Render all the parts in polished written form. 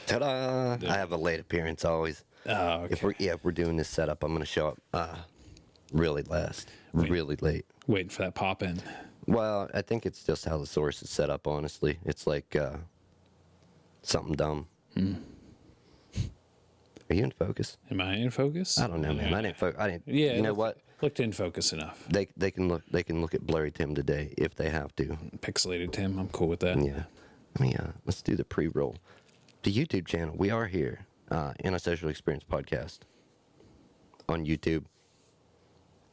Ta-da! I have a late appearance always. Oh, okay. If we're doing this setup, I'm going to show up really really late. Waiting for that pop in. Well, I think it's just how the source is set up, honestly. It's like something dumb. Are you in focus? Am I in focus? I don't know, man. I didn't. Yeah. You know what? Looked in focus enough. They can look at blurry Tim today if they have to. Pixelated Tim. I'm cool with that. Yeah. Let's do the pre-roll. The YouTube channel. We are here. Antisocial Experience Podcast on YouTube.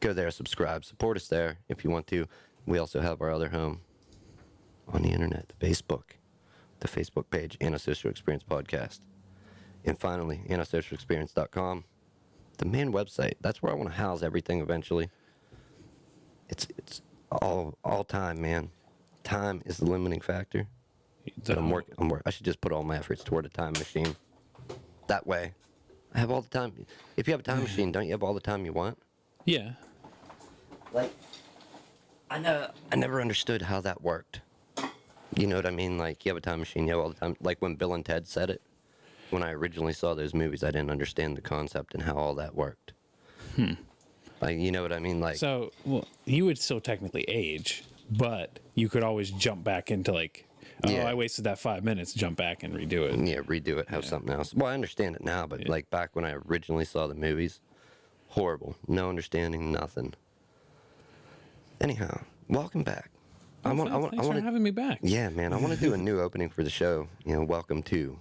Go there, subscribe, support us there if you want to. We also have our other home on the internet, the Facebook page, Antisocial Experience Podcast. And finally, antisocialexperience.com, the main website. That's where I want to house everything eventually. It's all time, man. Time is the limiting factor. But I'm working. I should just put all my efforts toward a time machine. That way, I have all the time. If you have a time machine, don't you have all the time you want? Yeah. Like, I never understood how that worked. You know what I mean? Like, you have a time machine, you have all the time. Like when Bill and Ted said it. When I originally saw those movies, I didn't understand the concept and how all that worked. Like, you know what I mean? Like, So, well, you would still technically age, but you could always jump back into like, oh, Yeah. I wasted that 5 minutes, jump back and redo it. yeah, redo it, have something else. Well, I understand it now, but like back when I originally saw the movies, horrible. No understanding, nothing. Anyhow, welcome back. Thanks for having me back. Yeah, man, I want to do a new opening for the show. You know, welcome to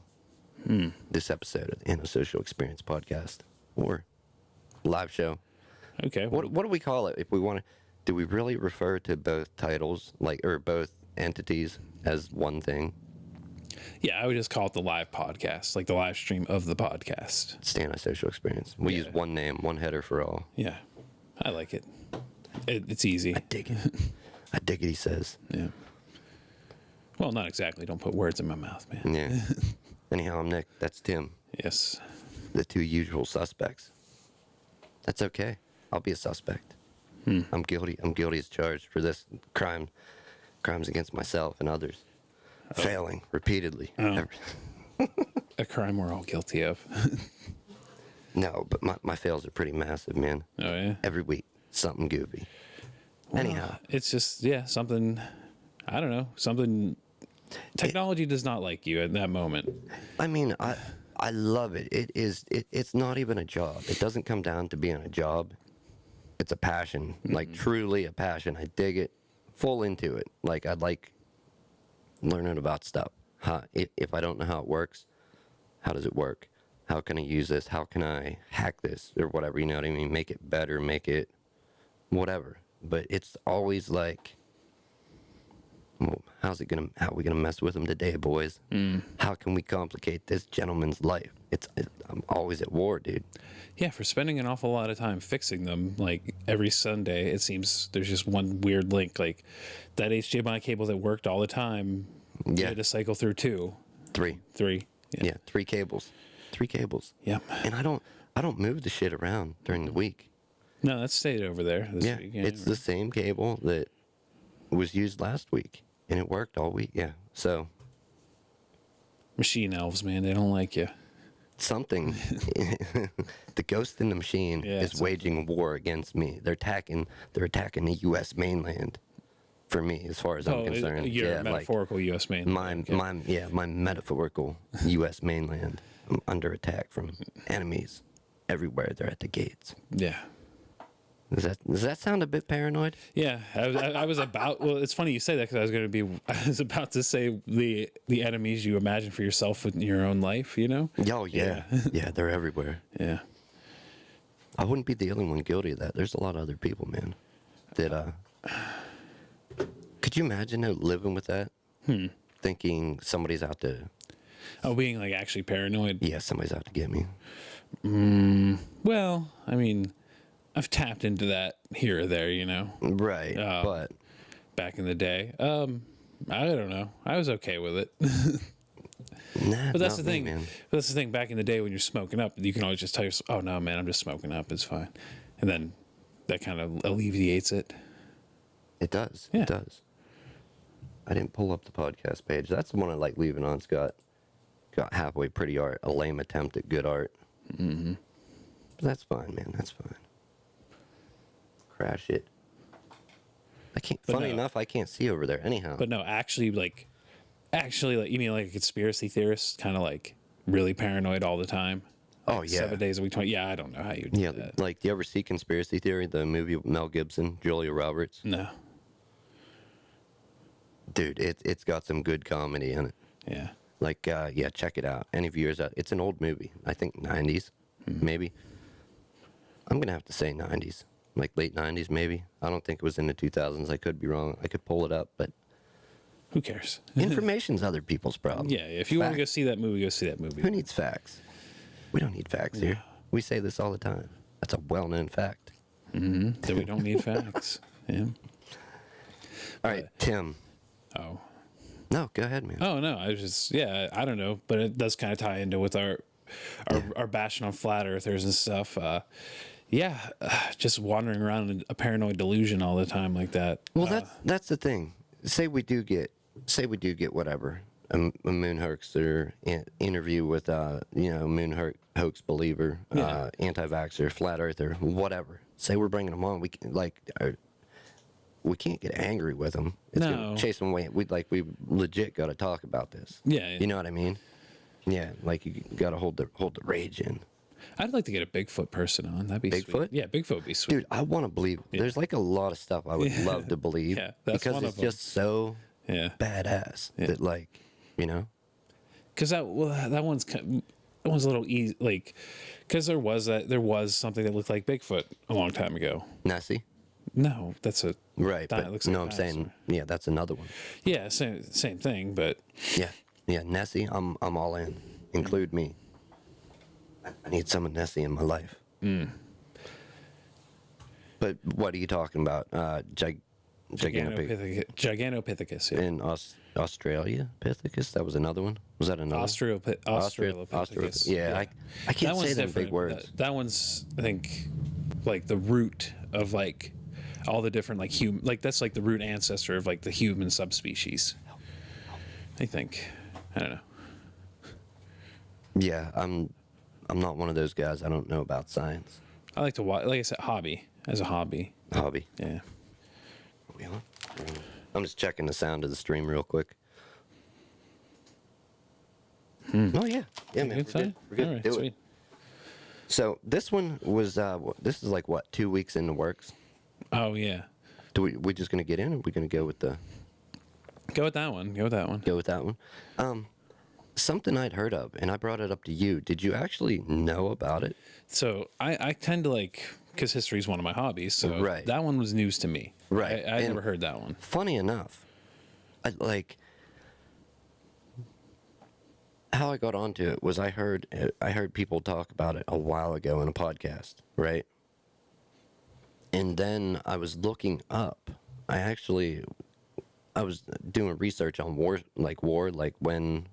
this episode of the Antisocial Experience Podcast or live show. Okay. What do we call it if we want to? Do we really refer to both titles, or both entities, as one thing? Yeah, I would just call it the live podcast, like the live stream of the podcast. It's the Antisocial Experience. We use one name, one header for all. Yeah, I like it. It's easy. I dig it. I dig it, he says. Yeah. Well, not exactly. Don't put words in my mouth, man. Yeah. Anyhow, I'm Nick. That's Tim. Yes. The two usual suspects. That's okay. I'll be a suspect. I'm guilty. I'm guilty as charged for this crimes against myself and others. Failing repeatedly. A crime we're all guilty of. No, but my fails are pretty massive, man. Oh, yeah? Every week, something goofy. Well, Anyhow. It's just, something, I don't know, something, technology does not like you at that moment. I mean, I love it. It's not even a job. It doesn't come down to being a job. It's a passion, like truly a passion. I dig it, full into it. Like, I'd like learning about stuff. If I don't know how it works, how does it work? How can I use this? How can I hack this or whatever? You know what I mean? Make it better, make it whatever. But it's always like, well, how are we gonna mess with him today, boys? How can we complicate this gentleman's life? I'm always at war, dude. Yeah, for spending an awful lot of time fixing them, like every Sunday, it seems there's just one weird link, like that HDMI cable that worked all the time. You had to cycle through three. Yeah, three cables. Yep. And I don't move the shit around during the week. No, that stayed over there this week. Yeah, it's the same cable that was used last week, and it worked all week. Yeah, so machine elves, man, they don't like you. Something. The ghost in the machine is waging war against me. They're attacking the U.S. mainland. For me, as far as I'm concerned, your metaphorical U.S. mainland. My metaphorical U.S. mainland. I'm under attack from enemies everywhere. They're at the gates. Yeah. Does that sound a bit paranoid? Yeah, I was about. Well, it's funny you say that because I was about to say the enemies you imagine for yourself in your own life. You know? Oh yeah, yeah, they're everywhere. Yeah. I wouldn't be the only one guilty of that. There's a lot of other people, man. That could you imagine living with that? Thinking somebody's out to. Oh, being like actually paranoid. Yeah, somebody's out to get me. Well, I mean, I've tapped into that here or there, you know. Right, but back in the day, I don't know. I was okay with it. Nah, but that's the thing. Man. That's the thing. Back in the day when you're smoking up, you can always just tell yourself, "Oh no, man, I'm just smoking up. It's fine," and then that kind of alleviates it. It does. Yeah. It does. I didn't pull up the podcast page. That's the one I like leaving on, Scott. got halfway pretty art, a lame attempt at good art. Mm-hmm. But that's fine, man. That's fine. Crash it. I can't. But Funny no. enough, I can't see over there. Anyhow. But no, actually, like, you mean like a conspiracy theorist, kind of like really paranoid all the time? Oh, Like yeah. 7 days a week, 20. Yeah, I don't know how you do Yeah, that. like, do you ever see Conspiracy Theory, the movie with Mel Gibson, Julia Roberts? No. Dude, it's got some good comedy in it. Yeah. Like, yeah, check it out. Any viewers out? It's an old movie. I think 90s, maybe. I'm going to have to say 90s. Like late 90s, maybe. I don't think it was in the 2000s. I could be wrong. I could pull it up, but Who cares? information's other people's problem. Yeah, if you want to go Facts. see that movie, go see that movie. Who needs facts? We don't need facts here. We say this all the time. That's a well-known fact. That we don't need facts. Yeah. All right, Tim. Oh. No, go ahead, man. Oh no, I was just I don't know, but it does kind of tie into with our bashing on flat earthers and stuff. Just wandering around in a paranoid delusion all the time like that. Well, that's the thing. Say we do get whatever a moon hoaxer interview with moon hoax believer, anti-vaxxer, flat earther, whatever. Say we're bringing them on. We can't get angry with them. It's gonna chase them away. We legit got to talk about this. Yeah. You know what I mean? Yeah, like you got to hold the rage in. I'd like to get a Bigfoot person on. That'd be Bigfoot? Sweet. Yeah, Bigfoot would be sweet. Dude, I want to believe. There's like a lot of stuff I would love to believe. Yeah, that's because one it's of them. just so badass that Because that one's a little easy. Like, because there was something that looked like Bigfoot a long time ago. Nessie. No, that's a Right, It but looks like no, I'm saying, yeah, that's another one. yeah, same thing. But Yeah, Nessie, I'm all in. Include me. I need some of Nessie in my life. But what are you talking about? Gigantopithecus. Yeah. In Australia, Pithecus? That was another one? Was that another one? Australopithecus. Yeah, I can't say them big words. That one's, I think, like the root of like all the different like that's like the root ancestor of like the human subspecies. I think. I don't know. Yeah, I'm not one of those guys. I don't know about science. I like to watch, like I said, as a hobby. Hobby. Yeah. Are we on? I'm just checking the sound of the stream real quick. Oh yeah, yeah, man. We're good. All right, Do sweet. it. So this one was this is like what, 2 weeks in the works. Oh yeah. We just gonna get in? Or are we gonna go with that one? Go with that one. Something I'd heard of, and I brought it up to you. Did you actually know about it? So I tend to like, because history is one of my hobbies. So Right. that one was news to me. Right. I And never heard that one. Funny enough, how I got onto it was I heard people talk about it a while ago in a podcast, right? And then I was looking up. I was doing research on war, like when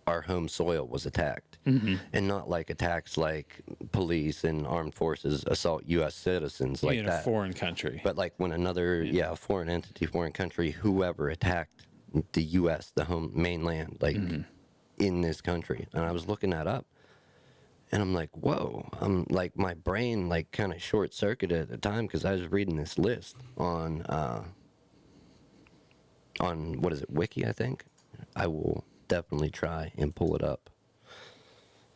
our home soil was attacked, and not like attacks like police and armed forces assault U.S. citizens like in that. a foreign country. But like when another, foreign entity, foreign country, whoever attacked the U.S., the home mainland, like in this country. And I was looking that up, and I'm like, whoa. I'm like, my brain like kind of short circuited at the time because I was reading this list on what is it, Wiki, I think. I will definitely try and pull it up.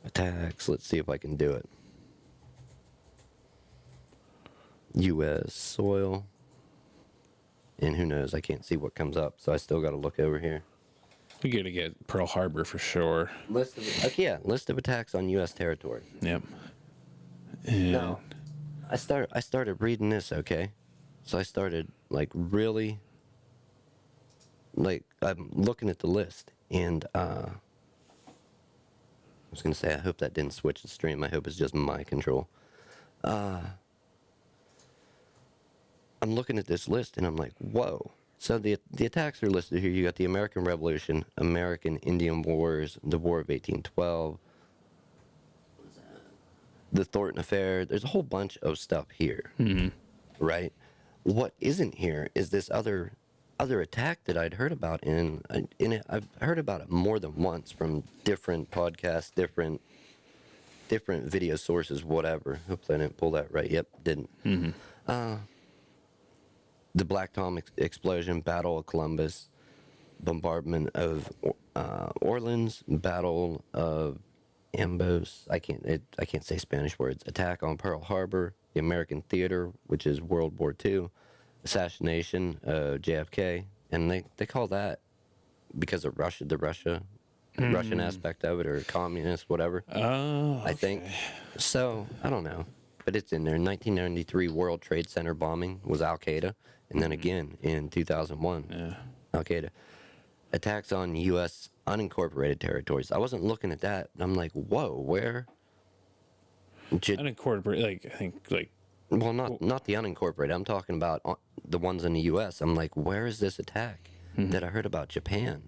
Attacks. Let's see if I can do it. U.S. soil. And who knows? I can't see what comes up, so I still got to look over here. We got to get Pearl Harbor for sure. List of attacks on U.S. territory. Yep. And No, I started reading this. Okay, so I started like really, like I'm looking at the list, and I was gonna say I hope that didn't switch the stream. I hope it's just my control. I'm looking at this list, and I'm like, whoa. So the attacks are listed here. You got the American Revolution, American Indian Wars, the War of 1812, the Thornton Affair. There's a whole bunch of stuff here, right? What isn't here is this other other attack that I'd heard about, I've heard about it more than once from different podcasts, different video sources, whatever. Hopefully I didn't pull that right. Yep, didn't. The Black Tom explosion, Battle of Columbus, bombardment of Orleans, Battle of Ambos. I can't say Spanish words. Attack on Pearl Harbor, the American Theater, which is World War II, assassination of JFK, and they call that because of Russia, Russian aspect of it, or communist, whatever. Oh, I think. So I don't know, but it's in there. 1993 World Trade Center bombing was Al Qaeda, and then again in 2001, Al Qaeda. Attacks on U.S. unincorporated territories. I wasn't looking at that. I'm like, whoa, where? Unincorporated, like, I think, like... Well, not the unincorporated. I'm talking about the ones in the U.S. I'm like, where is this attack that I heard about Japan?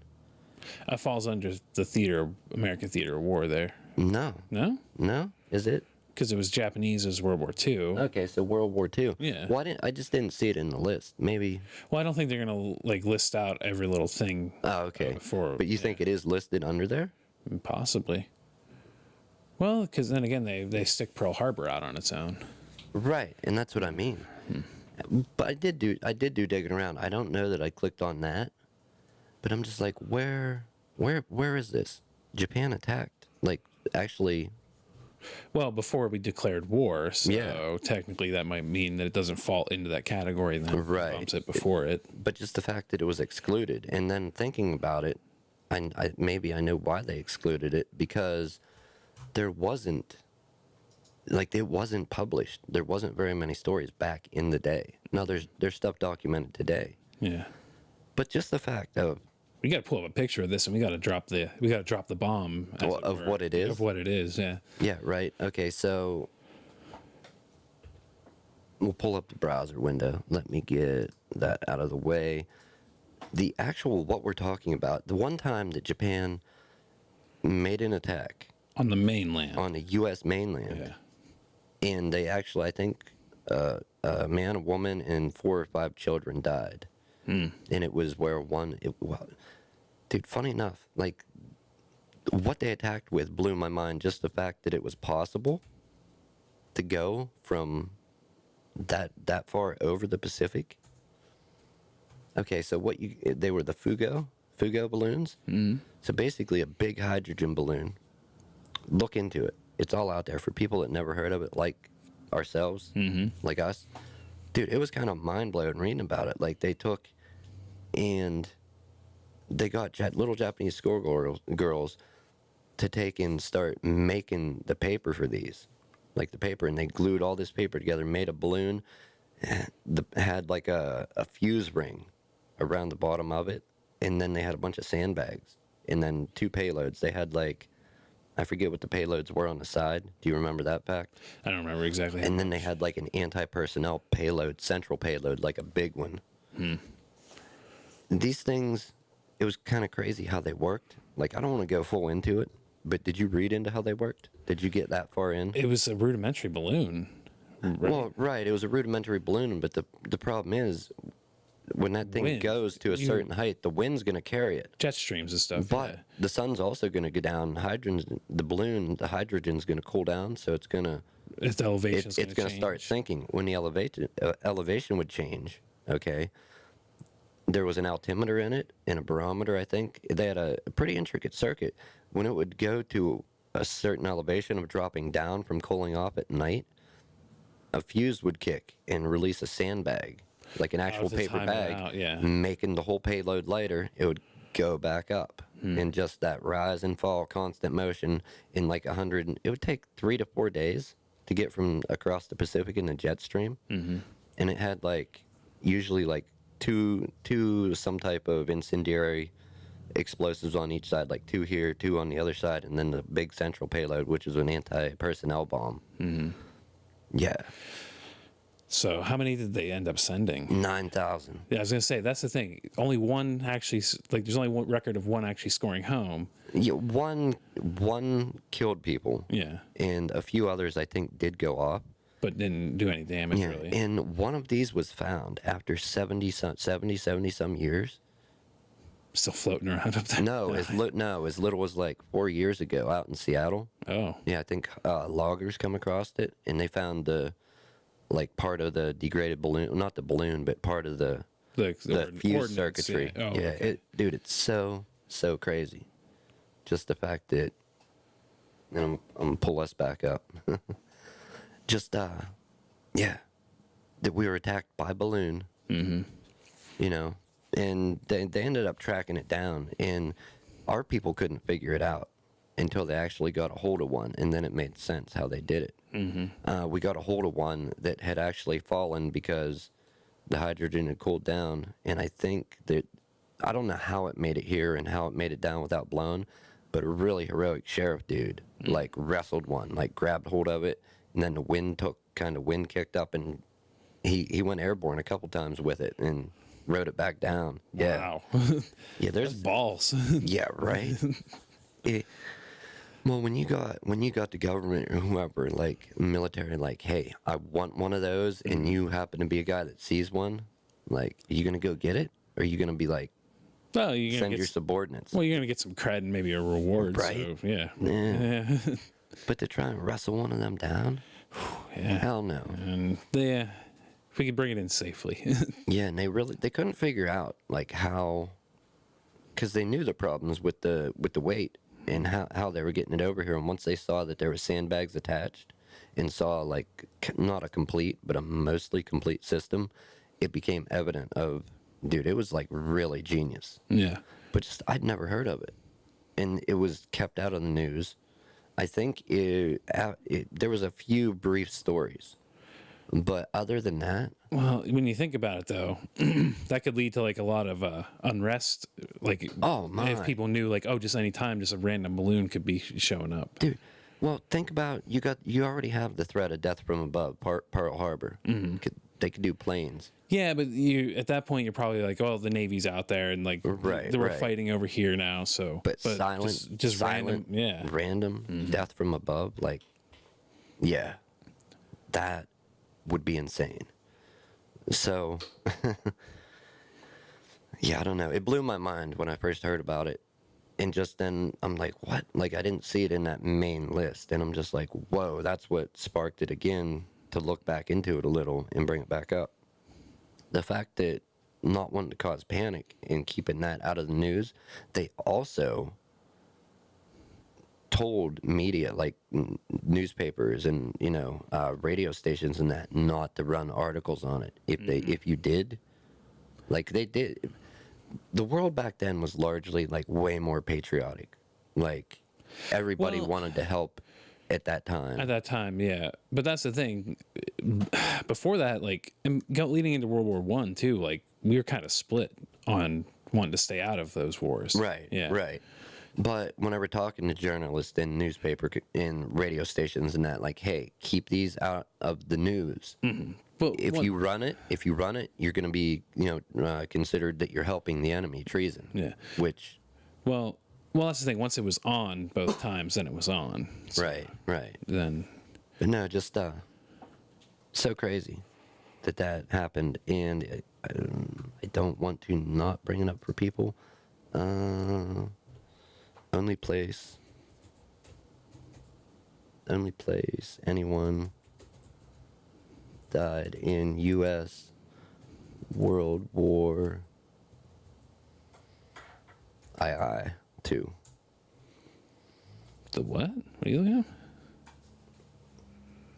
falls under the American theater of war there. No. No? No? Is it? Because it was Japanese as World War II. Okay, so World War II. Yeah. Well, I just didn't see it in the list. Maybe. Well, I don't think they're going to, like, list out every little thing. Oh, okay. But you think it is listed under there? Possibly. Well, because then again, they stick Pearl Harbor out on its own. Right, and that's what I mean. But I did do digging around. I don't know that I clicked on that, but I'm just like, where is this? Japan attacked, like, actually. Well, before we declared war, so technically that might mean that it doesn't fall into that category, and then bumps it before it. But just the fact that it was excluded, and then thinking about it, maybe I know why they excluded it, because there wasn't. Like, it wasn't published. There wasn't very many stories back in the day. Now there's stuff documented today. Yeah. But just the fact of, we got to pull up a picture of this, and we got to drop the bomb of what it is. Of what it is, yeah. Yeah, right. Okay, so we'll pull up the browser window. Let me get that out of the way. The actual what we're talking about, the one time that Japan made an attack on the mainland, on the U.S. mainland. Yeah. And they actually, I think, a man, a woman, and 4 or 5 children died. And it was where dude, funny enough, like, what they attacked with blew my mind. Just the fact that it was possible to go from that far over the Pacific. Okay, so they were the Fugo balloons. So basically a big hydrogen balloon. Look into it. It's all out there for people that never heard of it, like ourselves, like us. Dude, it was kind of mind-blowing reading about it. Like, they took and they got little Japanese schoolgirls to take and start making the paper for these. Like, the paper, and they glued all this paper together, made a balloon, had like a fuse ring around the bottom of it, and then they had a bunch of sandbags, and then 2 payloads. They had, like, I forget what the payloads were on the side. Do you remember that, Pac? I don't remember exactly. And then they had, like, an anti-personnel payload, central payload, like a big one. These things, it was kind of crazy how they worked. Like, I don't want to go full into it, but did you read into how they worked? Did you get that far in? It was a rudimentary balloon. Right? Well, right. It was a rudimentary balloon, but the problem is, when that thing goes to a certain height, the wind's going to carry it. Jet streams and stuff. But the sun's also going to go down. The hydrogen's going to cool down, so it's going to... Its elevation it's going to start sinking. When the elevation would change, okay, there was an altimeter in it and a barometer, I think. They had a pretty intricate circuit. When it would go to a certain elevation of dropping down from cooling off at night, a fuse would kick and release a sandbag, like an actual paper bag, making the whole payload lighter. It would go back up. And just that rise and fall, constant motion in like 100. It would take 3 to 4 days to get from across the Pacific in a jet stream. And it had like usually like two some type of incendiary explosives on each side, like 2 here, 2 on the other side, and then the big central payload, which is an anti-personnel bomb. Yeah. So how many did they end up sending? 9,000. Yeah, I was gonna say that's the thing. Only one actually, like, there's only one record of one actually scoring home. Yeah, one killed people. Yeah, and a few others I think did go off. but didn't do any damage Yeah, really. and one of these was found after 70 some years. Still floating around up there. No, as little as like 4 years ago out in Seattle. Oh, Yeah, I think loggers come across it, and they found the like part of the degraded balloon, not the balloon, but part of the fuse circuitry. Yeah, oh, Yeah, okay. dude, it's so crazy. Just the fact that, and I'm gonna pull us back up. Just yeah, that we were attacked by balloon. Mm-hmm. You know, and they ended up tracking it down, and our people couldn't figure it out until they actually got a hold of one, and then it made sense how they did it. Mm-hmm. We got a hold of one that had actually fallen because the hydrogen had cooled down, and I think that, I don't know how it made it here and how it made it down without blown, but a really heroic sheriff dude like wrestled one, like grabbed hold of it, and then the wind kicked up, and he went airborne a couple times with it and rode it back down. Yeah. Wow. Yeah, there's Balls. yeah, right. Well, when you got the government or whoever, like military, like, hey, I want one of those, and you happen to be a guy that sees one, like, are you gonna go get it, or are you gonna be like, Well, you're gonna send your subordinates? Well, you're gonna get some cred and maybe a reward. Right. So, yeah. Yeah. But to try and wrestle one of them down, Yeah. hell no. And if we could bring it in safely. Yeah, and they couldn't figure out like how, because they knew the problems with the weight and how they were getting it over here. And once they saw that there were sandbags attached, and saw like not a complete but a mostly complete system, it became evident of, dude, it was like really genius. Yeah. But just I'd never heard of it, and it was kept out of the news. I think there was a few brief stories, but other than that, Well, when you think about it, though, that could lead to like a lot of unrest. Like, oh my, if people knew, like, oh, just any time, just a random balloon could be showing up. dude. Well, think about, you already have the threat of death from above, Pearl Harbor. They could do planes. Yeah, but at that point you're probably like, oh, the Navy's out there, and like Right, we're right. fighting over here now. So, But silent, just silent, random, yeah. random death from above, like, yeah, that would be insane. So, yeah, I don't know. It blew my mind when I first heard about it. And just then I'm like, what? Like, I didn't see it in that main list. And I'm just like, whoa, that's what sparked it again to look back into it a little and bring it back up. The fact that not wanting to cause panic and keeping that out of the news, they also told media, like newspapers and radio stations and that, not to run articles on it. If you did, like they did, the world back then was largely like way more patriotic. Like everybody wanted to help at that time. At that time, yeah. But that's the thing. Before that, like, leading into World War I too, like, we were kind of split on wanting to stay out of those wars. Right. Yeah. Right. But whenever talking to journalists and newspaper and radio stations and that, like, hey, keep these out of the news. Well, If you run it, you're going to be, considered that you're helping the enemy, treason. Yeah. Which. Well, that's the thing. Once it was on both times, then it was on. So Right. Then. But no, just so crazy that happened, and I don't want to not bring it up for people. Only place anyone died in U.S. World War II. The what? What are you looking at?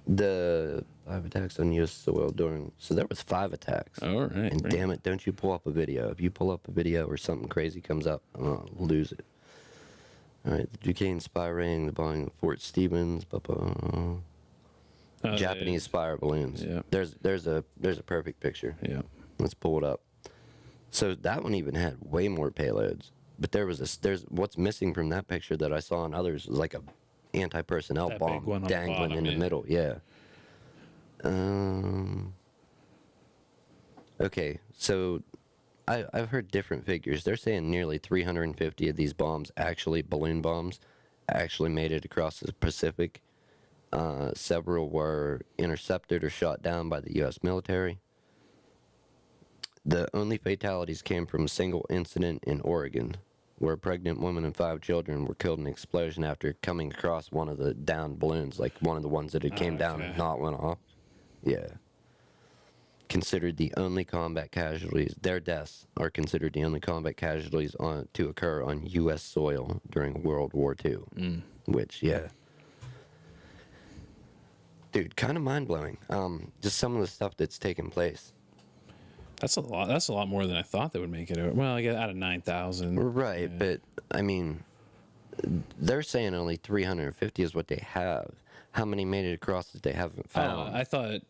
The 5 attacks on U.S. soil during. So there was 5 attacks. All right. And damn it, don't you pull up a video. If you pull up a video or something crazy comes up, I'm going to lose it. All right, the Duquesne spy ring, the bombing of Fort Stevens, Japanese spy balloons. Yeah. There's a perfect picture. Yeah. Let's pull it up. So that one even had way more payloads. But there's what's missing from that picture that I saw in others was like a anti-personnel That bomb big one on the dangling bottom, in the yeah. middle. Yeah. Okay, so I've heard different figures. They're saying nearly 350 of these bombs, balloon bombs, actually made it across the Pacific. Several were intercepted or shot down by the U.S. military. The only fatalities came from a single incident in Oregon, where a pregnant woman and 5 children were killed in an explosion after coming across one of the downed balloons, like one of the ones that had came down and not went off. Yeah. Considered the only combat casualties, their deaths are considered the only combat casualties to occur on U.S. soil during World War II. Which, yeah. Dude, kind of mind-blowing. Just some of the stuff that's taken place. That's a lot. That's a lot more than I thought they would make it. Well, I guess out of 9,000. Right, yeah. But, I mean, they're saying only 350 is what they have. How many made it across that they haven't found? I thought...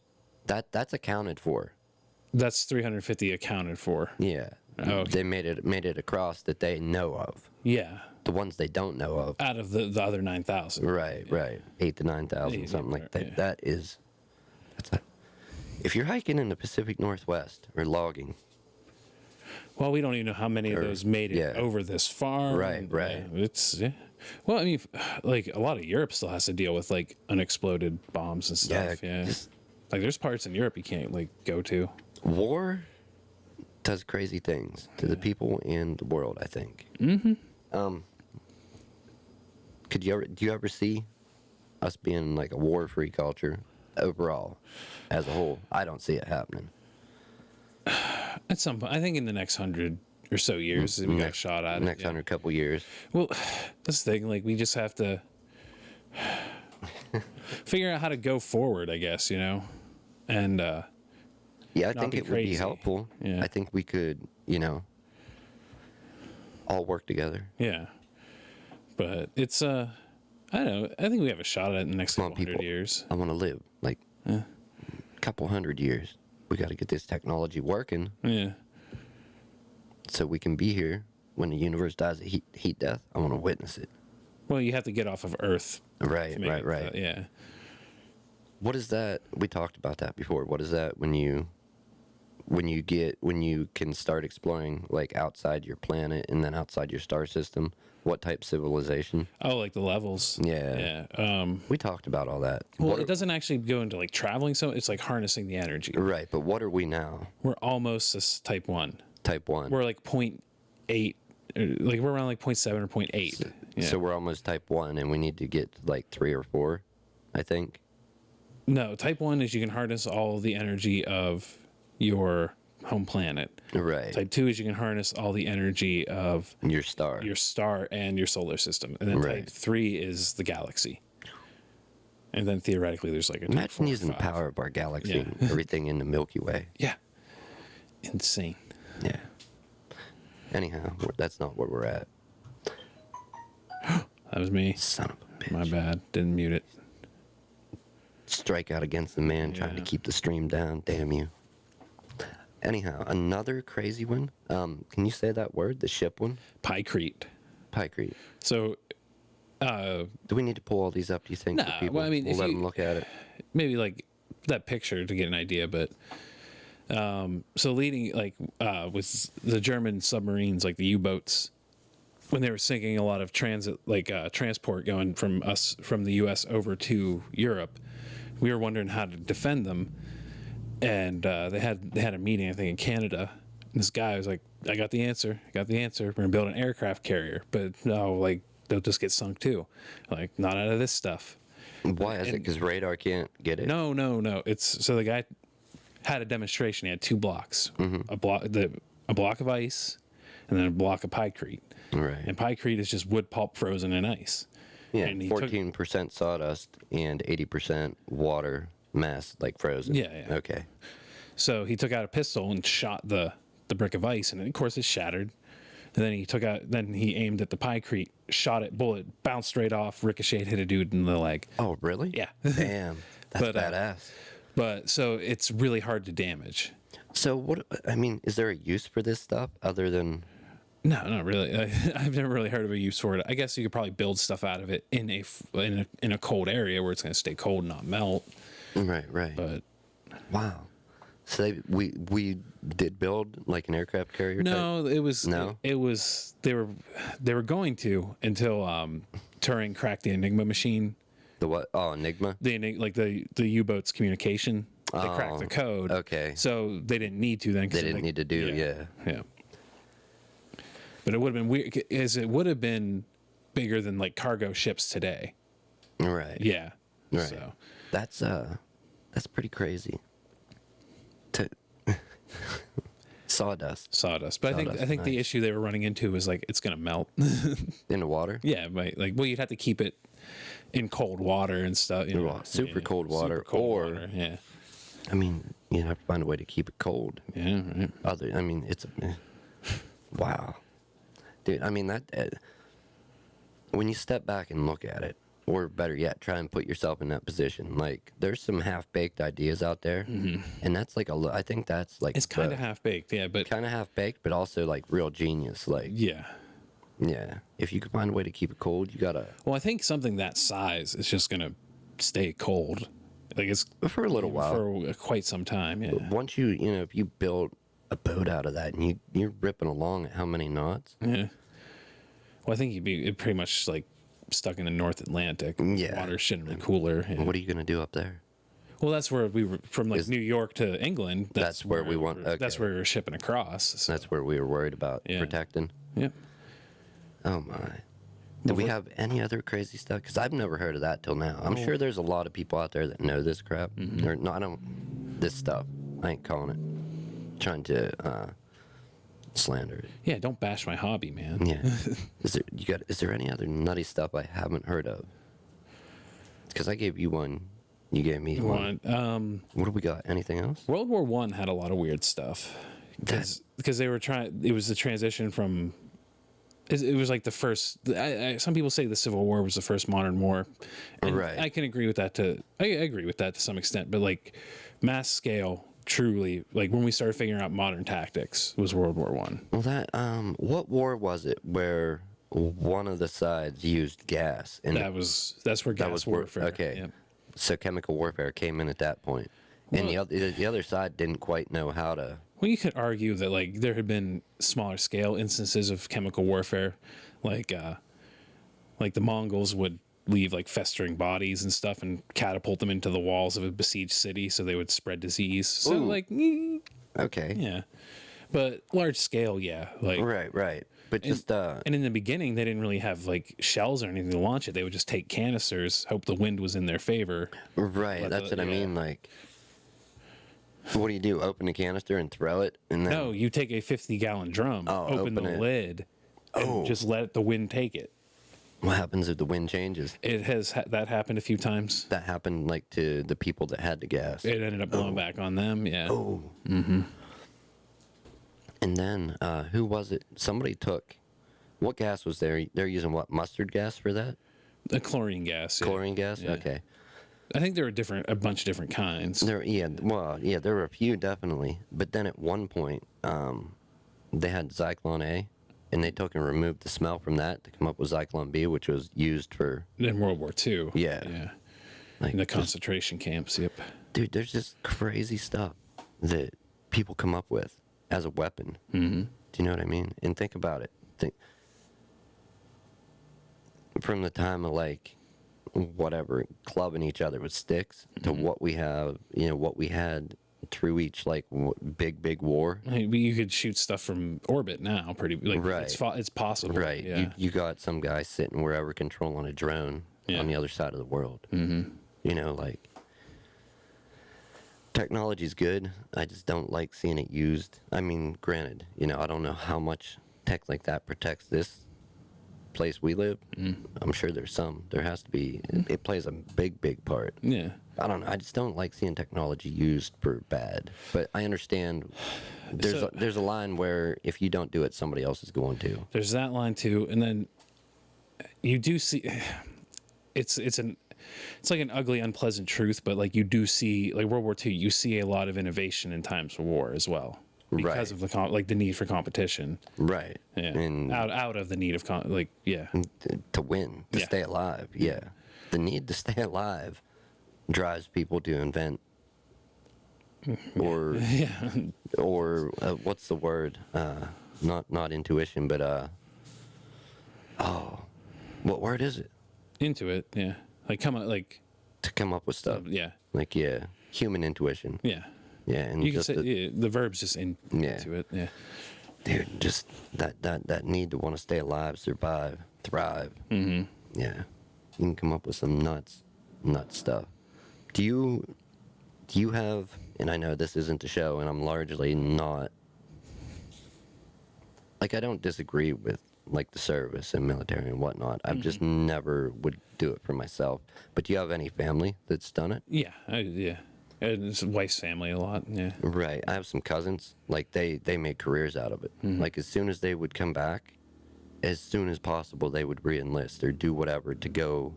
That's accounted for. That's 350 accounted for. Yeah. Oh, okay. They made it across that they know of. Yeah. The ones they don't know of. Out of the other 9,000. Right, yeah. Right. 8 to 9,000, something like that. Yeah. If you're hiking in the Pacific Northwest or logging. Well, we don't even know how many of those made it over this far. Right, right. Well, I mean, like a lot of Europe still has to deal with like unexploded bombs and stuff. Yeah. Like there's parts in Europe you can't like go to. War does crazy things to the people and the world, I think. Do you ever see us being like a war-free culture overall as a whole? I don't see it happening. At some point, I think in the next 100 or so years, we got shot at. Next 100 couple years. Well, this thing, like we just have to figure out how to go forward, I guess, you know? And yeah, I think it would be helpful. Yeah. I think we could, all work together. Yeah. But it's I don't know. I think we have a shot at it in the next couple hundred years. I want to live like a couple 100 years. We got to get this technology working. Yeah. So we can be here when the universe dies of heat death. I want to witness it. Well, you have to get off of Earth. Right. Yeah. What is that? We talked about that before. What is that when you can start exploring like outside your planet and then outside your star system? What type of civilization? Oh, like the levels. Yeah. We talked about all that. Well, it doesn't actually go into like traveling, so it's like harnessing the energy. Right, but what are we now? We're almost a type 1. Type 1. We're like 0.8, like we're around like 0.7 or 0.8. So we're almost type 1, and we need to get to like 3 or 4, I think. No, type 1 is you can harness all the energy of your home planet. Right. Type 2 is you can harness all the energy of your star and your solar system. And then type 3 is the galaxy. And then theoretically there's like a imagine type 4 using the power of our galaxy and everything in the Milky Way. Yeah. Insane. Yeah. Anyhow, that's not where we're at. That was me. Son of a bitch. My bad. Didn't mute it. Strike out against the man trying to keep the stream down. Damn you. Anyhow, another crazy one. Can you say that word? The ship one? Pykrete. Pykrete. So, do we need to pull all these up? Do you think? Nah, people? Well, I mean, we'll let them look at it. Maybe like that picture to get an idea, but so leading like with the German submarines, like the U-boats, when they were sinking a lot of transit, like transport going from the U.S. over to Europe, we were wondering how to defend them. And they had a meeting, I think, in Canada. And this guy was like, I got the answer. We're going to build an aircraft carrier. But no, like, they'll just get sunk too. Like, not out of this stuff. Why is it? Because radar can't get it? No. So the guy had a demonstration. He had 2 blocks. A block of ice and then a block of pykrete. Right. And pykrete is just wood pulp frozen in ice. Yeah, and 14% sawdust and 80% water. Mass, like frozen. Yeah. Okay. So he took out a pistol and shot the brick of ice, and of course it shattered. And then he aimed at the pykrete, shot it, bullet bounced straight off, ricocheted, hit a dude in the leg. Oh, really? Yeah. Damn, that's badass. But so it's really hard to damage. So what? I mean, is there a use for this stuff other than? No, not really. I've never really heard of a use for it. I guess you could probably build stuff out of it in a cold area where it's going to stay cold and not melt. Right. But wow. So we did build like an aircraft carrier. No, type? it was no. It was they were going to until Turing cracked the Enigma machine, The what? Oh, Enigma. the U-boat's communication. They cracked the code. Okay. So they didn't need to then. They didn't need to do. Yeah. But it would have been weird, as it would have been bigger than like cargo ships today. Right. Yeah. Right. So That's pretty crazy. Sawdust. But I think nice. the issue they were running into was like it's gonna melt. In the water? Yeah, but like you'd have to keep it in cold water and stuff. You know, Super cold water. Super cold Or water. Yeah. I mean, you have to find a way to keep it cold. Yeah. Right. I mean, wow, dude. I mean that when you step back and look at it, or better yet, try and put yourself in that position. Like, there's some half-baked ideas out there, and that's like I think that's like It's kind of half baked, yeah, but kind of half-baked, but also like real genius. Like, yeah. If you can find a way to keep it cold, you gotta. Well, I think something that size is just gonna stay cold, like it's For a little while. for quite some time. Yeah. Once if you build a boat out of that and you're ripping along at how many knots? Yeah. Well, I think it'd pretty much like stuck in the North Atlantic. Yeah. Water's generally cooler. Yeah. What are you gonna do up there? Well, that's where we were from, like New York to England. That's where we want. Okay. That's where we were shipping across. So. That's where we were worried about protecting. Yep. Oh my. Do we have any other crazy stuff? Because I've never heard of that till now. I'm sure there's a lot of people out there that know this crap. Or no, I don't. This stuff. I ain't calling it. Trying to slander it. Yeah, don't bash my hobby, man. Yeah. Is there any other nutty stuff I haven't heard of? Because I gave you one. You gave me one. What do we got? Anything else? World War I had a lot of weird stuff because they were trying. It was the transition from. It was like the first. Some people say the Civil War was the first modern war, and Right. I can agree with that. I agree with that to some extent, but like mass scale, truly, like when we started figuring out modern tactics, was World War One. Well, what war was it where one of the sides used gas? And That's where gas warfare. Okay. Yep. So chemical warfare came in at that point, and the other side didn't quite know how to. Well, you could argue that like there had been smaller scale instances of chemical warfare, like the Mongols would leave like festering bodies and stuff and catapult them into the walls of a besieged city, so they would spread disease. So Okay. yeah, but large scale, yeah, like Right. But just And in the beginning, they didn't really have like shells or anything to launch it. They would just take canisters, hope the wind was in their favor. right. That's what I mean. Like, what do you do? Open a canister and throw it, and then No, you take a 50-gallon drum, open the lid, and just let the wind take it. what happens if the wind changes? It has that happened a few times. That happened like to the people that had the gas. It ended up blowing back on them. Yeah. Oh. Mm-hmm. And then who was it? Somebody took. What gas was there? They're using what? Mustard gas for that? The chlorine gas. Yeah. Chlorine gas? Yeah. Okay. I think there were a bunch of different kinds. There were a few definitely. But then at one point, they had Zyklon A, and they took and removed the smell from that to come up with Zyklon B, which was used for. In World War II. Yeah. Yeah. Like In the concentration camps. Yep. Dude, there's just crazy stuff that people come up with as a weapon. Mm-hmm. Do you know what I mean? And think about it. From the time of like whatever clubbing each other with sticks to what we have, what we had through each like big war. I mean, you could shoot stuff from orbit now, pretty like Right. It's possible. Right. Yeah. You got some guy sitting wherever controlling a drone on the other side of the world. Mm-hmm. Like technology's good. I just don't like seeing it used. I mean, granted, I don't know how much tech like that protects this place we live. I'm sure there's some. There has to be. It plays a big part. Yeah. I don't know. I just don't like seeing technology used for bad. But I understand there's a line where if you don't do it, somebody else is going to. There's that line too, and then you do see it's like an ugly, unpleasant truth, but like you do see like World War II, you see a lot of innovation in times of war as well because of the need for competition. Right. Yeah. And out of the need of to win, to stay alive. Yeah. The need to stay alive drives people to invent or or what's the word? Not intuition, but what word is it? into it. Yeah. Like come on, like to come up with stuff. yeah, Like, yeah, human intuition. yeah. Yeah, and You can just say the verb's just into it. Yeah. dude, just that need to want to stay alive, survive, thrive. Mm-hmm. Yeah, you can come up with some nuts stuff. Do you have? And I know this isn't the show, and I'm largely not. Like, I don't disagree with like the service and military and whatnot. I've just never would do it for myself. But do you have any family that's done it? Yeah. Yeah. And it's wife's family a lot. Yeah. Right. I have some cousins. Like they made careers out of it. Like as soon as they would come back, as soon as possible, they would re-enlist or do whatever to go.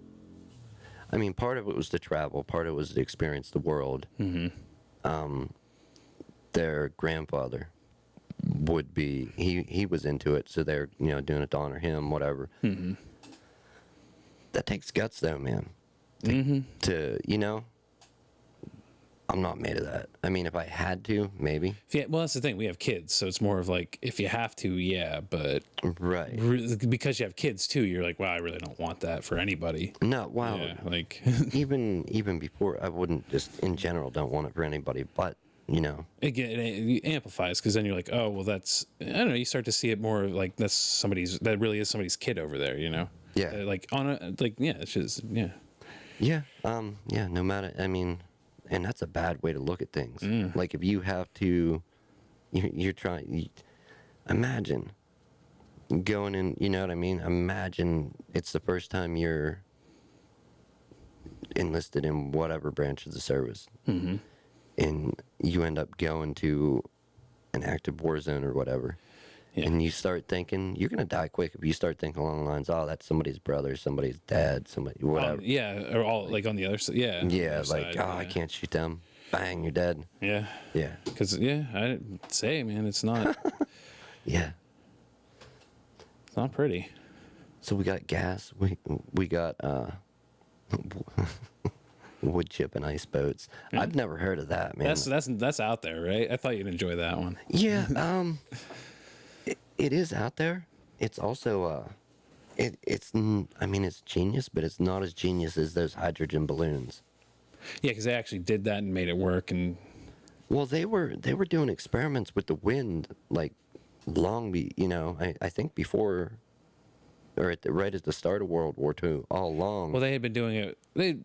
I mean, part of it was to travel. Part of it was to experience the world. Their grandfather would be he was into it, so they're doing it to honor him, whatever. That takes guts, though, man. To I'm not made of that. I mean, if I had to, maybe. Yeah, well, that's the thing. We have kids, so it's more of like if you have to, yeah. But Right. because you have kids too, you're like, wow, I really don't want that for anybody. No, wow. Yeah, like even before, I wouldn't just in general don't want it for anybody, but it amplifies because then you're like, oh, well, that's I don't know. You start to see it more like that really is somebody's kid over there, Yeah. like on a yeah, it's just yeah. Yeah. Yeah. No matter. I mean, and that's a bad way to look at things. Like if you have to, you're trying. Imagine going in. You know what I mean? Imagine it's the first time you're enlisted in whatever branch of the service, and you end up going to an active war zone or whatever. Yeah. And you start thinking you're gonna die quick if you start thinking along the lines, oh, that's somebody's brother, somebody's dad, somebody, whatever. Yeah, or all like on the other side. Yeah. Yeah, other like, side, oh, I can't shoot them. Bang, you're dead. Yeah. Yeah. Because I say, man, it's not Yeah. it's not pretty. So we got gas. We got wood chip and ice boats. I've never heard of that, man. That's out there, right? I thought you'd enjoy that one. Yeah. It is out there. It's also I mean, it's genius, but it's not as genius as those hydrogen balloons. Yeah, because they actually did that and made it work, and Well, they were doing experiments with the wind, like I think before, or right at the start of World War II, all along. well, they had been doing it. They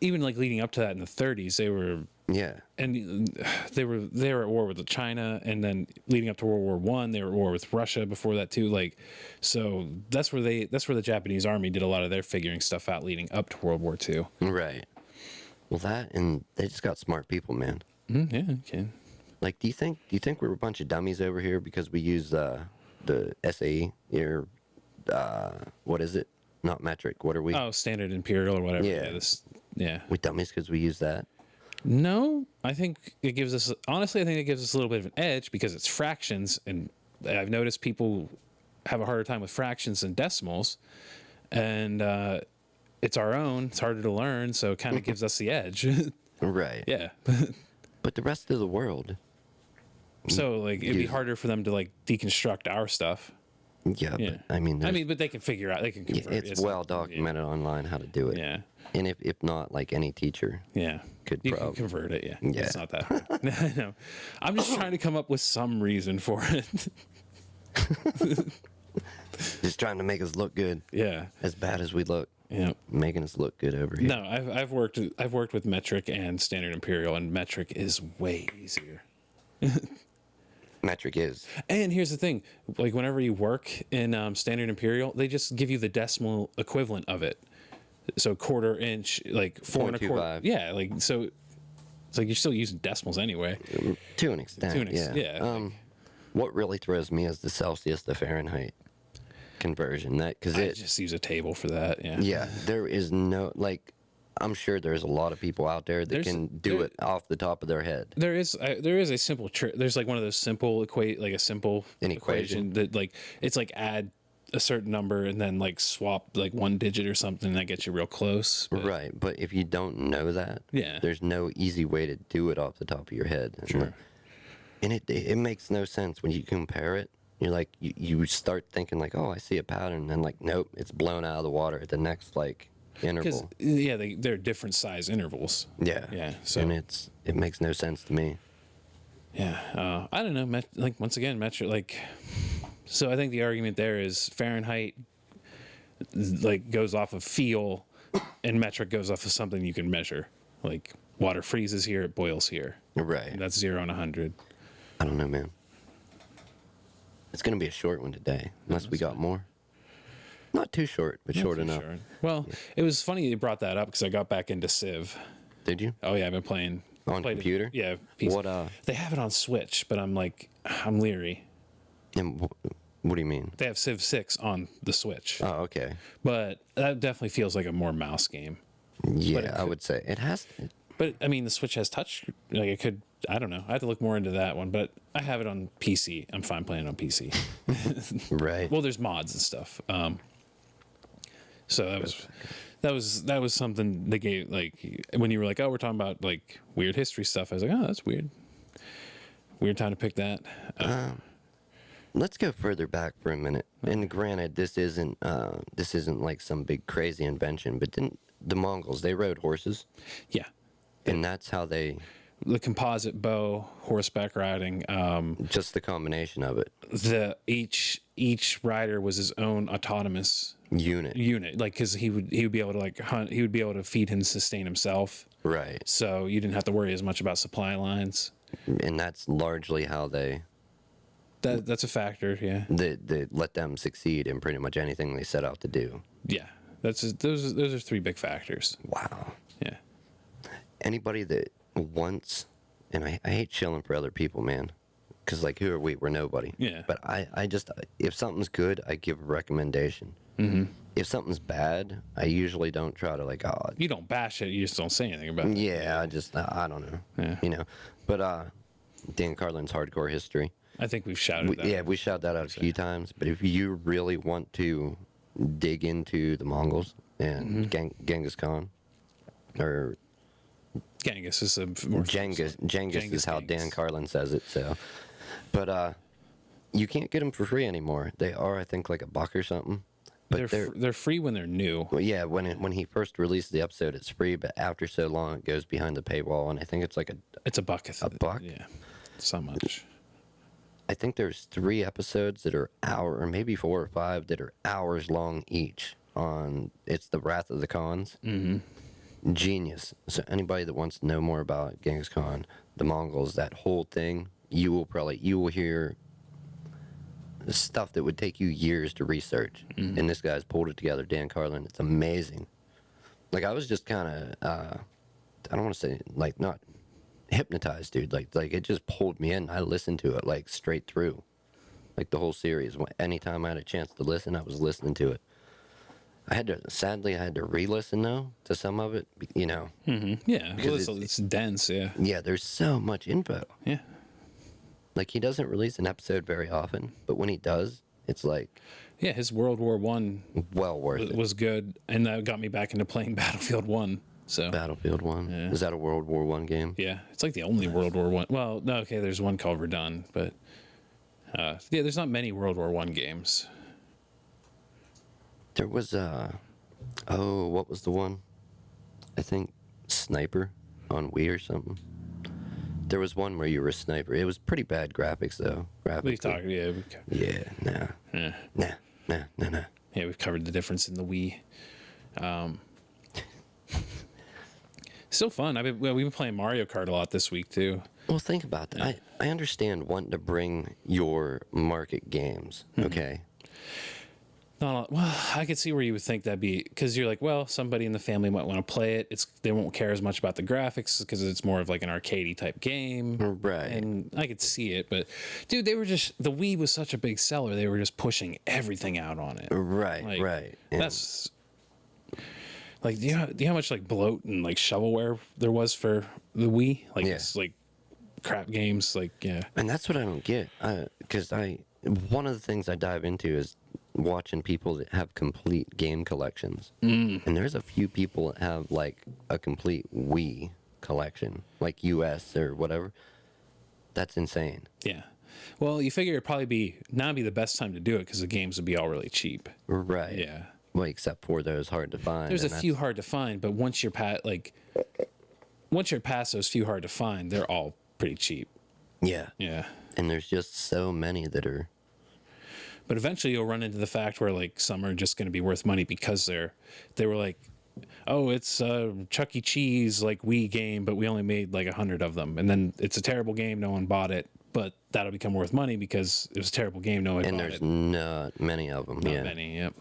even like leading up to that in the 30s, they were Yeah. and they were at war with China, and then leading up to World War One, they were at war with Russia before that too. Like, so that's where the Japanese army did a lot of their figuring stuff out leading up to World War II. Right. Well, that and they just got smart people, man. Yeah, okay. Like, do you think we're a bunch of dummies over here because we use the ASE or what is it? Not metric. What are we? Oh, standard imperial or whatever. Yeah. Yeah. We dummies because we use that. No, I think it gives us. Honestly, I think it gives us a little bit of an edge because it's fractions, and I've noticed people have a harder time with fractions than decimals, and it's our own. It's harder to learn, so it kind of gives us the edge. Right. Yeah. But the rest of the world. So like it'd be harder for them to like deconstruct our stuff. Yeah. Yeah. But, I mean, but they can figure out. They can yeah, convert. it's well documented online how to do it. Yeah. And if not, like any teacher. Yeah. Could you prob- can convert it. Yeah. Yeah. It's not that hard. No. I'm just trying to come up with some reason for it. Just trying to make us look good. Yeah. As bad as we look. Yeah. Making us look good over here. No, I've worked with metric and standard imperial, and metric is way easier. Metric is. And here's the thing: like whenever you work in standard imperial, they just give you the decimal equivalent of it. So quarter inch, like 4.25. Yeah, like so. It's like you're still using decimals anyway. To an extent. Yeah. What really throws me is the Celsius to Fahrenheit conversion. I just use a table for that. Yeah. Yeah, there is no I'm sure there's a lot of people out there that can do it off the top of their head. There is a simple trick. There's like one of those simple An equation that like it's like add a certain number and then like swap like one digit or something that gets you real close. Right, but if you don't know that, Yeah. there's no easy way to do it off the top of your head. Sure. And it makes no sense when you compare it. You're like you start thinking like, oh, I see a pattern, and then like, nope, it's blown out of the water at the next like interval. Yeah, they're different size intervals. Yeah. Yeah. So And it makes no sense to me. yeah, I don't know. Like once again, metric. Like, so I think the argument there is Fahrenheit like goes off of feel, and metric goes off of something you can measure. Like water freezes here, it boils here. Right. And that's 0 and 100. I don't know, man. It's going to be a short one today, unless we got more. Not too short, but short enough. Sure. Well, it was funny you brought that up because I got back into Civ. Did you? Oh yeah, I've been playing On played it- computer? Yeah. PC. What, They have it on Switch, but I'm leery. And what do you mean? They have Civ 6 on the Switch, Oh, okay. but that definitely feels like a more mouse game. Yeah, I would say. It has... But I mean, the Switch has touch. Like it could. I don't know. I have to look more into that one. But I have it on PC. I'm fine playing on PC. Right. Well, there's mods and stuff. So that was something they gave. Like when you were like, oh, we're talking about like weird history stuff. I was like, oh, that's weird. Weird time to pick that. Let's go further back for a minute. And granted, this isn't like some big crazy invention, but didn't the Mongols, they rode horses? Yeah. And that's how they... The composite bow, horseback riding. Just the combination of it. Each rider was his own autonomous Unit. like because he would be able to like hunt. He would be able to feed and sustain himself. Right. So you didn't have to worry as much about supply lines. And that's largely how they That's a factor. Yeah. they let them succeed in pretty much anything they set out to do. Yeah. Those are three big factors. Wow. Yeah. Anybody that wants, and I hate chilling for other people, man, because like who are we? We're nobody. Yeah. But I just, if something's good, I give a recommendation. Mm-hmm. If something's bad, I usually don't try to like, oh, You don't bash it. You just don't say anything about it. yeah, I don't know. Yeah. You know. But Dan Carlin's Hardcore History. I think we've shouted that. Yeah, we shouted that out a few times. But if you really want to dig into the Mongols and Genghis Khan, or Genghis is a more Genghis is how Genghis. Dan Carlin says it. So, but you can't get them for free anymore. They are, I think, like $1 or something. But They're free when they're new. well, yeah, when he first released the episode, it's free. But after so long, it goes behind the paywall, and I think it's like It's $1. $1? Yeah. It's not much. I think there's 3 episodes that are hour, or maybe 4 or 5 that are hours long each. It's the Wrath of the Khans. Mm-hmm. Genius. So anybody that wants to know more about Genghis Khan, the Mongols, that whole thing, you will hear stuff that would take you years to research. Mm-hmm. And this guy's pulled it together, Dan Carlin. It's amazing. Like I was just kind of, I don't want to say like not hypnotized, dude. Like it just pulled me in. I listened to it like straight through, like the whole series. Anytime I had a chance to listen, I was listening to it. Sadly, I had to re-listen though to some of it, you know. Mm-hmm. Yeah. Because Well, it's dense. Yeah. Yeah, there's so much info. Yeah. Like he doesn't release an episode very often, but when he does, it's like Yeah. His World War One well worth it. was good, and that got me back into playing Battlefield 1. So Battlefield 1. Yeah. Is that a World War One game? yeah, it's like the only World War One. Well, no, okay, there's one called Verdun, but yeah, there's not many World War One games. There was what was the one? I think Sniper on Wii or something. There was one where you were a sniper. It was pretty bad graphics though. We've Graphically. talked, yeah, Yeah, nah. yeah, we've covered the difference in the Wii. Still fun. We've been playing Mario Kart a lot this week too. Well, think about that. I understand wanting to bring your market games, okay? Not a lot. Well, I could see where you would think that'd be, because you're like, well, somebody in the family might want to play it. They won't care as much about the graphics because it's more of like an arcadey type game, Right. And I could see it, but dude, the Wii was such a big seller. They were just pushing everything out on it. Right, Like, right. And That's like, do you know how much like bloat and like shovelware there was for the Wii? Like Yeah. it's like crap games. Like yeah, And that's what I don't get. Because one of the things I dive into is watching people that have complete game collections. And there's a few people that have like a complete Wii collection, like US or whatever. That's insane. yeah. Well, you figure it'd probably be the best time to do it because the games would be all really cheap. Right. Yeah. Well, except for those hard to find. There's a and few hard to find, but once you're past those few hard to find, they're all pretty cheap. Yeah. Yeah. And there's just so many that are. But eventually you'll run into the fact where like some are just going to be worth money because they were like, oh, it's a Chuck E. Cheese like Wii game, but we only made like 100 of them, and then it's a terrible game, no one bought it, but that'll become worth money because it was a terrible game, no one bought it. And there's not many of them. Not many. Yep.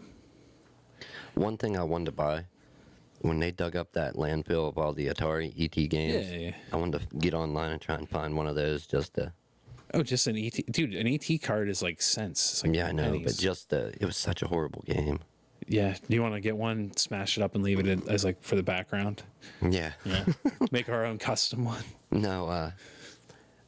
One thing I wanted to buy when they dug up that landfill of all the Atari ET games, Yeah. I wanted to get online and try and find one of those just to. Oh, just an ET, dude. An ET card is like cents. It's like Yeah, I know, pennies. but just it was such a horrible game. Yeah. Do you want to get one, smash it up, and leave it as like for the background? Yeah. Yeah. Make our own custom one. No,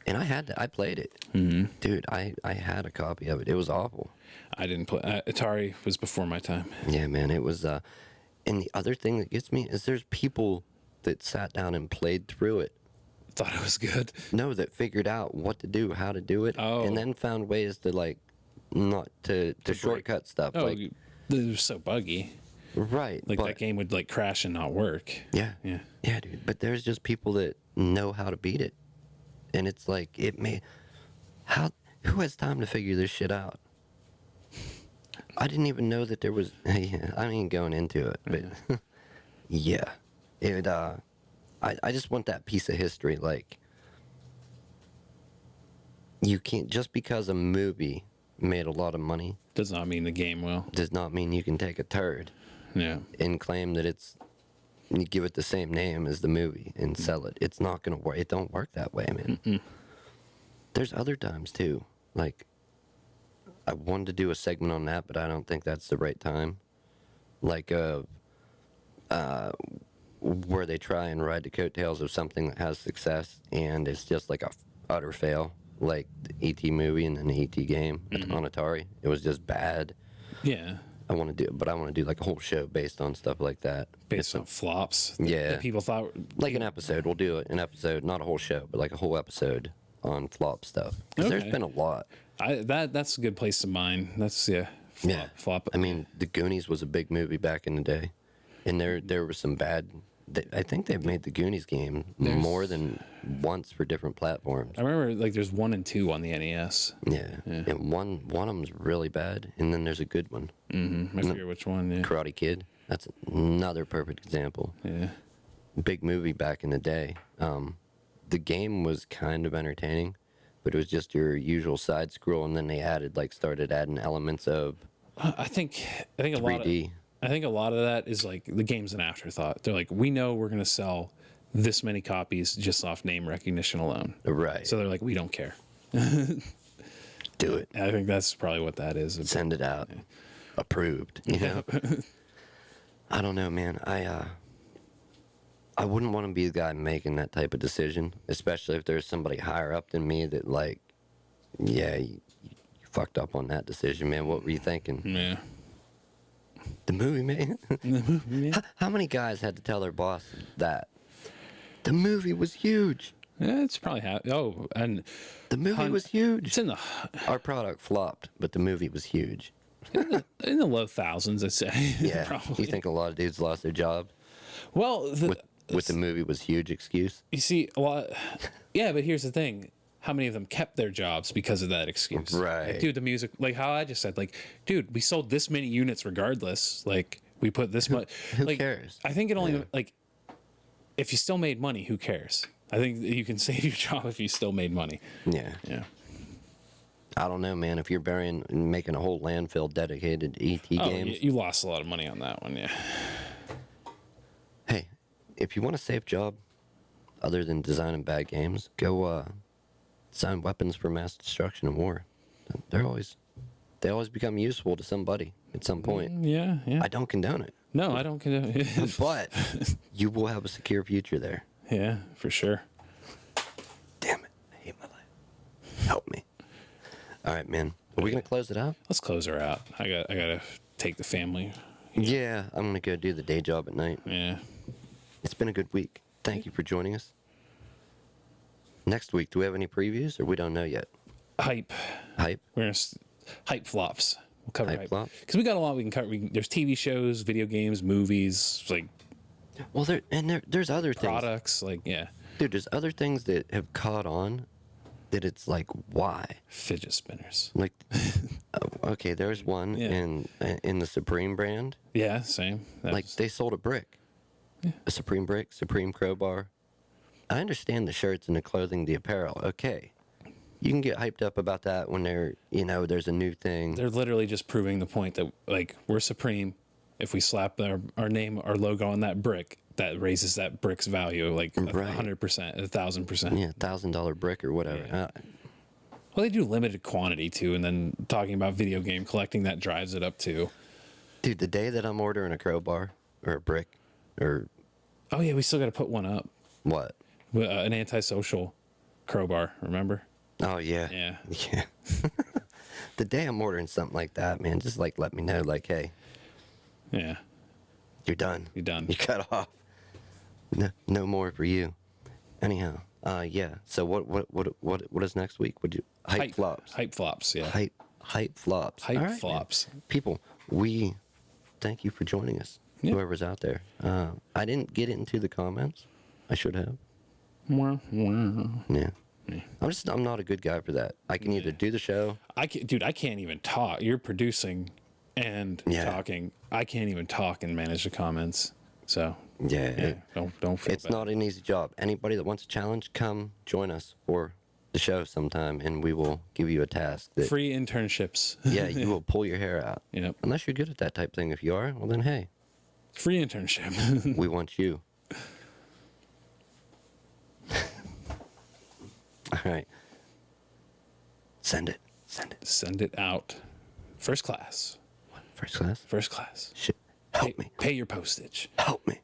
and I played it. Mm-hmm. Dude, I had a copy of it. It was awful. I didn't play. Atari was before my time. Yeah, man, it was. And the other thing that gets me is there's people that sat down and played through it. Thought it was good. No, that figured out what to do, how to do it, and then found ways to like not to shortcut stuff. Oh, like, it was so buggy. right. Like that game would like crash and not work. Yeah. Yeah. Yeah, dude. But there's just people that know how to beat it. And it's like who has time to figure this shit out? I didn't even know that there was I ain't going into it, but yeah. It I just want that piece of history. Like, you can't, just because a movie made a lot of money Does not mean the game will. does not mean you can take a turd Yeah. and claim that you give it the same name as the movie and sell it. It's not going to work. It don't work that way, man. Mm-mm. There's other times too. Like, I wanted to do a segment on that, but I don't think that's the right time. Like, where they try and ride the coattails of something that has success and it's just like a utter fail, like the ET movie and then the ET game on Atari. It was just bad. Yeah. I want to do like a whole show based on stuff like that. Based on flops. Yeah. That people thought. Like an episode. We'll do an episode, not a whole show, but like a whole episode on flop stuff. Because Okay. there's been a lot. That's a good place to mine. That's flop. I mean, The Goonies was a big movie back in the day, and there was some bad. I think they've made the Goonies game more than once for different platforms. I remember like there's 1 and 2 on the NES. Yeah. And one of them's really bad, and then there's a good one. Mm-hmm. I forget which one. Yeah. Karate Kid. That's another perfect example. Yeah. Big movie back in the day. The game was kind of entertaining, but it was just your usual side scroll, and then they started adding elements of I think a lot of 3D. I think a lot of that is like the game's an afterthought. They're like, we know we're going to sell this many copies just off name recognition alone. Right. So they're like, we don't care. Do it. I think that's probably what that is. Send it out. Approved. You know? I don't know, man. I wouldn't want to be the guy making that type of decision, especially if there's somebody higher up than me that like, yeah, you fucked up on that decision, man. What were you thinking? Yeah. The movie, man. Yeah. How many guys had to tell their boss that? The movie was huge. Yeah, it's probably and The movie was huge. it's in the Our product flopped, but the movie was huge. in the low thousands, I'd say. Yeah. Probably. You think a lot of dudes lost their job Well, with the movie was huge excuse? you see a lot. Yeah, but here's the thing: how many of them kept their jobs because of that excuse? Right. Like, dude, the music, like how I just said, like, dude, we sold this many units regardless. Like, we put this much. Who like, cares? I think it only like if you still made money, who cares? I think you can save your job if you still made money. Yeah. Yeah. I don't know, man. If you're making a whole landfill dedicated to ET games. You lost a lot of money on that one. Yeah. Hey, if you want a safe job, other than designing bad games, go design weapons for mass destruction and war. They always become useful to somebody at some point. Yeah. Yeah. I don't condone it, No, I don't. but you will have a secure future there. Yeah, for sure. Damn it, I hate my life. Help me. All right, man. Are we gonna close it out? Let's close her out. I gotta take the family. Yeah, I'm gonna go do the day job at night. Yeah. It's been a good week. Thank you for joining us. Next week, do we have any previews, or we don't know yet? Hype. Hype. We're gonna hype flops. We'll cover Hype hype flop. because we got a lot we can cover. There's TV shows, video games, movies, like Well, there's other things. products, like yeah, Dude, there's other things that have caught on that it's like, why? fidget spinners. Like, okay, there's one Yeah. in the Supreme brand. Yeah, same. Like, they sold a brick. A Supreme brick, Supreme crowbar. I understand the shirts and the clothing, the apparel. Okay. You can get hyped up about that when there's a new thing. They're literally just proving the point that like we're Supreme. If we slap our name, our logo on that brick, that raises that brick's value like Right. 100%, 1,000%. Yeah, $1,000 brick or whatever. Yeah. Well, they do limited quantity too, and then talking about video game collecting, that drives it up too. Dude, the day that I'm ordering a crowbar or a brick or Oh yeah, we still got to put one up. what? An antisocial crowbar, remember? Oh, yeah. Yeah. Yeah. The day I'm ordering something like that, man, just like let me know, like, hey, Yeah. you're done. You're done. You cut off. No more for you. Anyhow, yeah. So what is next week? Would you hype flops? Hype flops, yeah. Hype flops. Hype All right, man. flops. People, we thank you for joining us. Yeah. Whoever's out there. I didn't get into the comments. I should have. Wah, wah. Yeah. I'm not a good guy for that. I can either do the show. I can't even talk. You're producing and Yeah. talking. I can't even talk and manage the comments. So Yeah. don't feel It's bad. not an easy job. Anybody that wants a challenge, come join us for the show sometime, and we will give you a task that Free internships. yeah, you will pull your hair out. Yep. Unless you're good at that type thing. If you are, well then hey, Free internship. we want you. All right. Send it. Send it out. First class. First class. First class. Shit. Help me. Pay your postage. Help me.